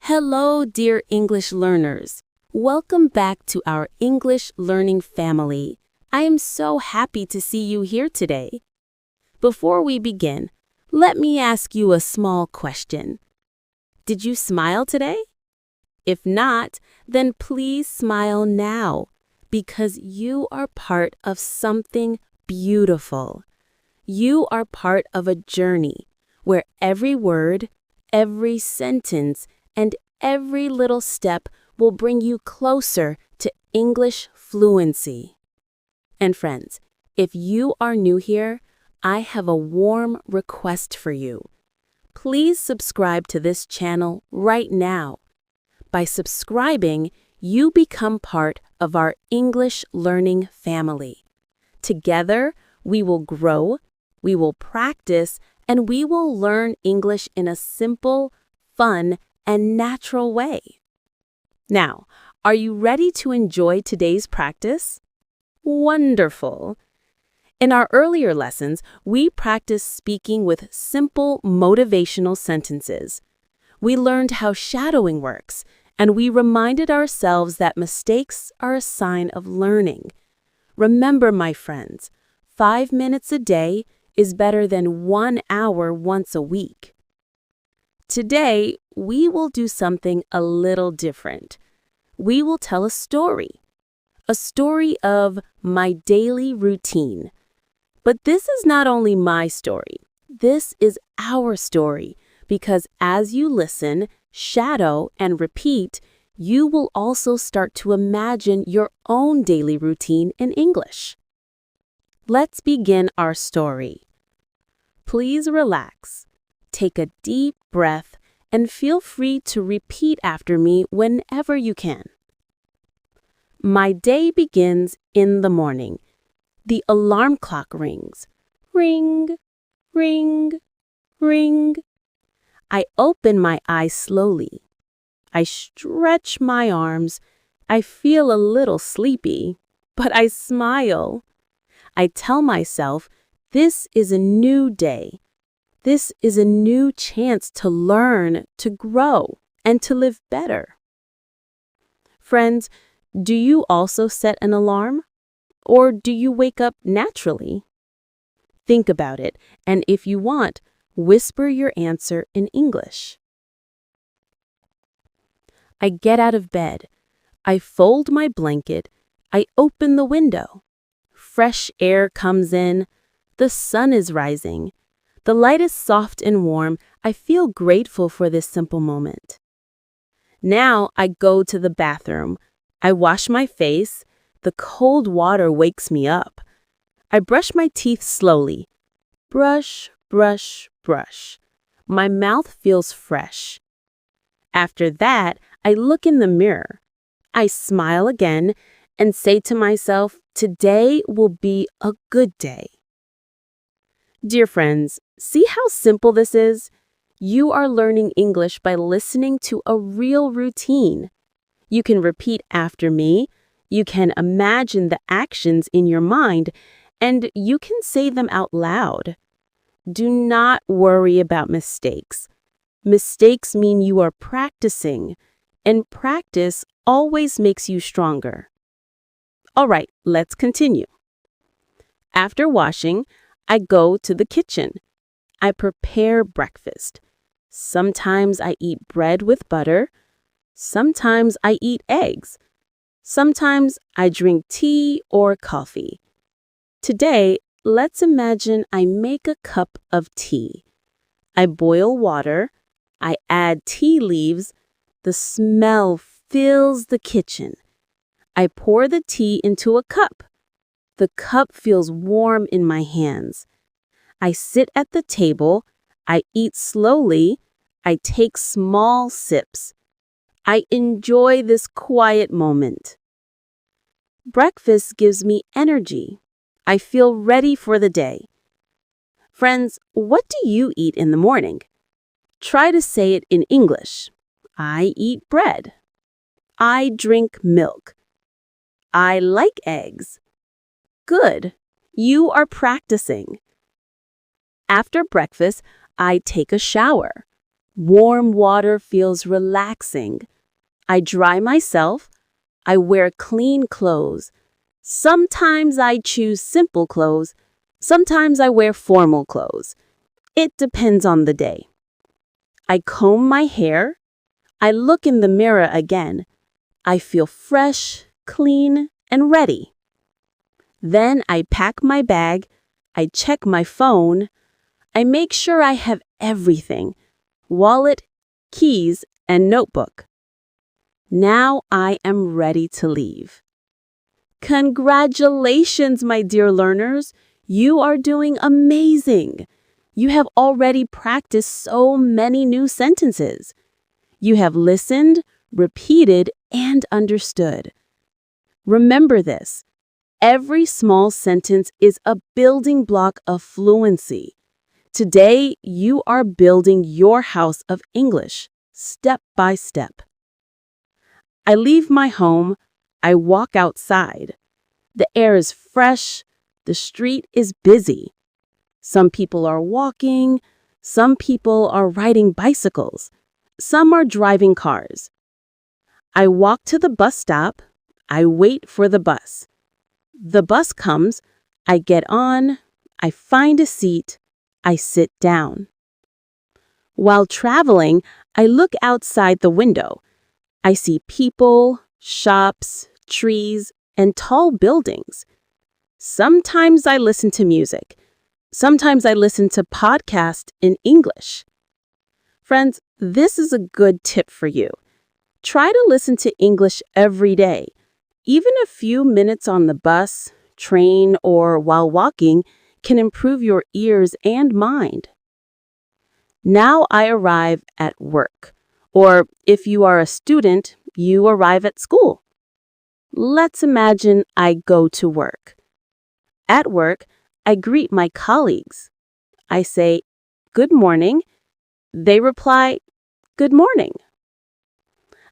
Hello, dear English learners. Welcome back to our English learning family. I am so happy to see you here today. Before we begin, let me ask you a small question. Did you smile today? If not, then please smile now, because you are part of something beautiful. You are part of a journey where every word, every sentence, and every little step will bring you closer to English fluency. And friends, if you are new here, I have a warm request for you. Please subscribe to this channel right now. By subscribing, you become part of our English learning family. Together, we will grow, we will practice, and we will learn English in a simple, fun, and natural way. Now, are you ready to enjoy today's practice? Wonderful! In our earlier lessons, we practiced speaking with simple motivational sentences. We learned how shadowing works, and we reminded ourselves that mistakes are a sign of learning. Remember, my friends, 5 minutes a day is better than 1 hour once a week. Today, we will do something a little different. We will tell a story of my daily routine. But this is not only my story. This is our story, because as you listen, shadow, and repeat, you will also start to imagine your own daily routine in English. Let's begin our story. Please relax. Take a deep breath and feel free to repeat after me whenever you can. My day begins in the morning. The alarm clock rings. Ring, ring, ring. I open my eyes slowly. I stretch my arms. I feel a little sleepy, but I smile. I tell myself, this is a new day. This is a new chance to learn, to grow, and to live better. Friends, do you also set an alarm? Or do you wake up naturally? Think about it, and if you want, whisper your answer in English. I get out of bed. I fold my blanket. I open the window. Fresh air comes in. The sun is rising. The light is soft and warm. I feel grateful for this simple moment. Now I go to the bathroom. I wash my face. The cold water wakes me up. I brush my teeth slowly. Brush, brush, brush. My mouth feels fresh. After that, I look in the mirror. I smile again and say to myself, today will be a good day. Dear friends, see how simple this is? You are learning English by listening to a real routine. You can repeat after me. You can imagine the actions in your mind, and you can say them out loud. Do not worry about mistakes. Mistakes mean you are practicing, and practice always makes you stronger. All right, let's continue. After washing, I go to the kitchen. I prepare breakfast. Sometimes I eat bread with butter. Sometimes I eat eggs. Sometimes I drink tea or coffee. Today, let's imagine I make a cup of tea. I boil water. I add tea leaves. The smell fills the kitchen. I pour the tea into a cup. The cup feels warm in my hands. I sit at the table. I eat slowly. I take small sips. I enjoy this quiet moment. Breakfast gives me energy. I feel ready for the day. Friends, what do you eat in the morning? Try to say it in English. I eat bread. I drink milk. I like eggs. Good. You are practicing. After breakfast, I take a shower. Warm water feels relaxing. I dry myself. I wear clean clothes. Sometimes I choose simple clothes. Sometimes I wear formal clothes. It depends on the day. I comb my hair. I look in the mirror again. I feel fresh, clean, and ready. Then I pack my bag. I check my phone. I make sure I have everything: wallet, keys, and notebook. Now I am ready to leave. Congratulations, my dear learners! You are doing amazing! You have already practiced so many new sentences. You have listened, repeated, and understood. Remember this: every small sentence is a building block of fluency. Today, you are building your house of English, step by step. I leave my home. I walk outside. The air is fresh. The street is busy. Some people are walking. Some people are riding bicycles. Some are driving cars. I walk to the bus stop. I wait for the bus. The bus comes. I get on. I find a seat. I sit down. While traveling, I look outside the window. I see people, shops, trees, and tall buildings. Sometimes I listen to music. Sometimes I listen to podcasts in English. Friends, this is a good tip for you. Try to listen to English every day. Even a few minutes on the bus, train, or while walking can improve your ears and mind. Now I arrive at work. Or if you are a student, you arrive at school. Let's imagine I go to work. At work, I greet my colleagues. I say, "Good morning." They reply, "Good morning."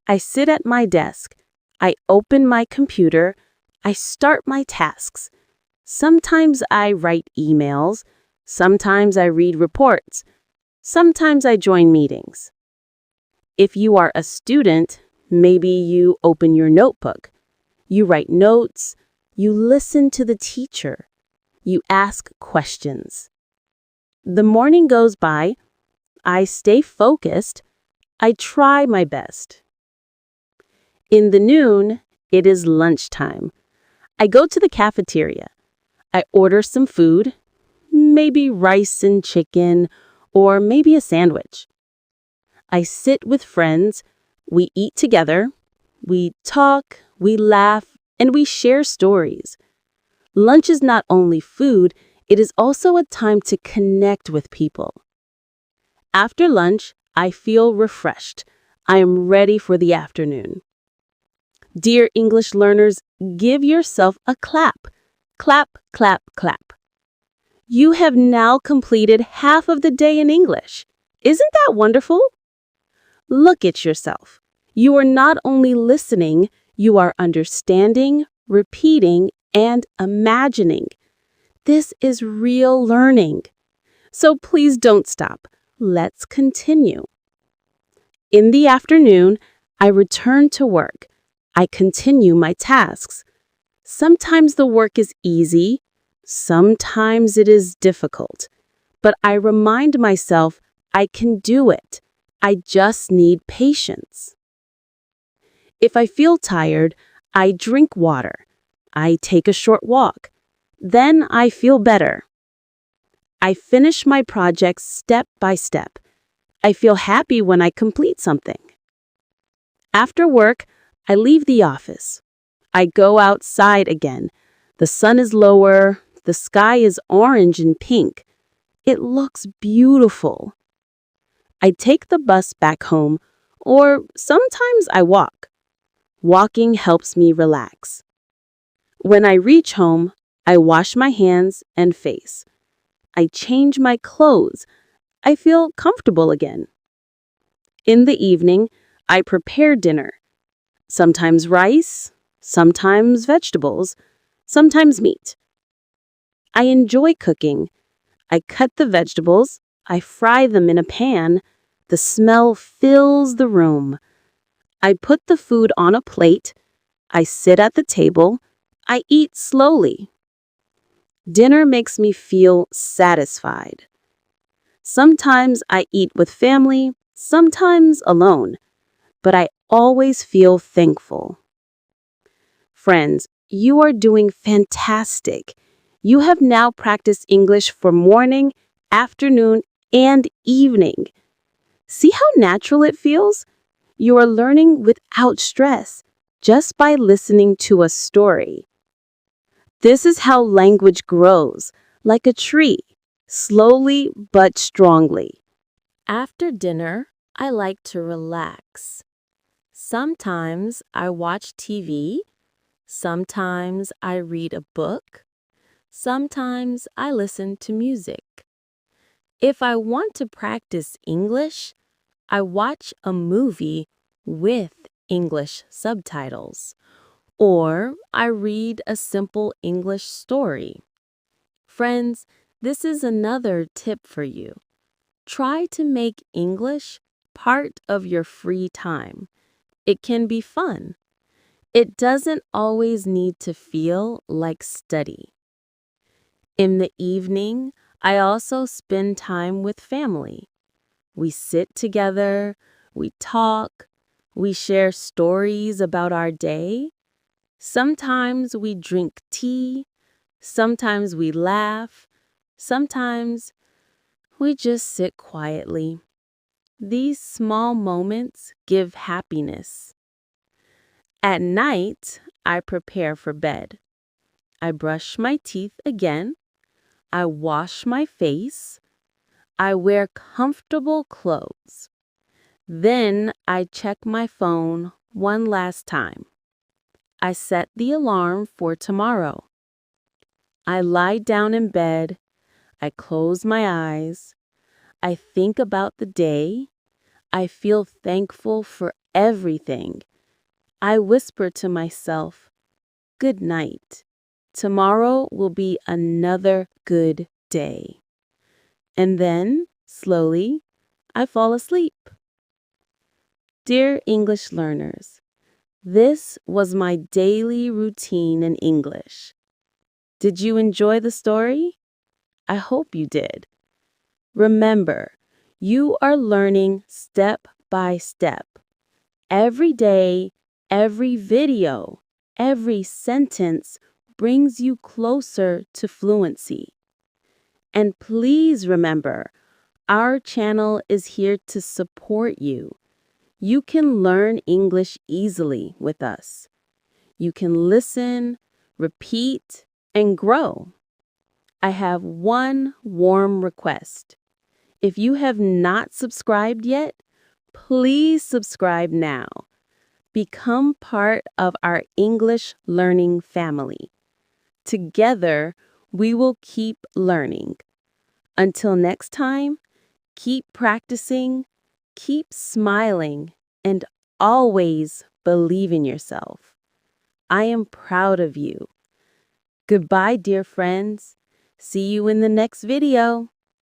I sit at my desk. I open my computer. I start my tasks. Sometimes I write emails. Sometimes I read reports. Sometimes I join meetings. If you are a student, maybe you open your notebook. You write notes. You listen to the teacher. You ask questions. The morning goes by. I stay focused. I try my best. In the noon, it is lunchtime. I go to the cafeteria. I order some food, maybe rice and chicken, or maybe a sandwich. I sit with friends. We eat together. We talk, we laugh, and we share stories. Lunch is not only food, it is also a time to connect with people. After lunch, I feel refreshed. I am ready for the afternoon. Dear English learners, give yourself a clap. Clap, clap, clap. You have now completed half of the day in English. Isn't that wonderful? Look at yourself. You are not only listening, you are understanding, repeating, and imagining. This is real learning. So please don't stop. Let's continue. In the afternoon, I return to work. I continue my tasks. Sometimes the work is easy. Sometimes it is difficult. But I remind myself I can do it. I just need patience. If I feel tired, I drink water. I take a short walk. Then I feel better. I finish my projects step by step. I feel happy when I complete something. After work, I leave the office. I go outside again. The sun is lower. The sky is orange and pink. It looks beautiful. I take the bus back home, or sometimes I walk. Walking helps me relax. When I reach home, I wash my hands and face. I change my clothes. I feel comfortable again. In the evening, I prepare dinner. Sometimes rice, sometimes vegetables, sometimes meat. I enjoy cooking. I cut the vegetables. I fry them in a pan. The smell fills the room. I put the food on a plate. I sit at the table. I eat slowly. Dinner makes me feel satisfied. Sometimes I eat with family, sometimes alone, but I always feel thankful. Friends, you are doing fantastic. You have now practiced English for morning, afternoon, and evening. See how natural it feels? You are learning without stress, just by listening to a story. This is how language grows, like a tree, slowly but strongly. After dinner, I like to relax. Sometimes I watch TV, sometimes I read a book, sometimes I listen to music. If I want to practice English, I watch a movie with English subtitles, or I read a simple English story. Friends, this is another tip for you. Try to make English part of your free time. It can be fun. It doesn't always need to feel like study. In the evening, I also spend time with family. We sit together, we talk, we share stories about our day. Sometimes we drink tea, sometimes we laugh, sometimes we just sit quietly. These small moments give happiness. At night, I prepare for bed. I brush my teeth again. I wash my face. I wear comfortable clothes. Then I check my phone one last time. I set the alarm for tomorrow. I lie down in bed. I close my eyes. I think about the day. I feel thankful for everything. I whisper to myself, "Good night. Tomorrow will be another good day." And then, slowly, I fall asleep. Dear English learners, this was my daily routine in English. Did you enjoy the story? I hope you did. Remember, you are learning step by step. Every day, every video, every sentence brings you closer to fluency. And please remember, our channel is here to support you. You can learn English easily with us. You can listen, repeat, and grow. I have one warm request. If you have not subscribed yet, please subscribe now. Become part of our English learning family. Together, we will keep learning. Until next time, keep practicing, keep smiling, and always believe in yourself. I am proud of you. Goodbye, dear friends. See you in the next video.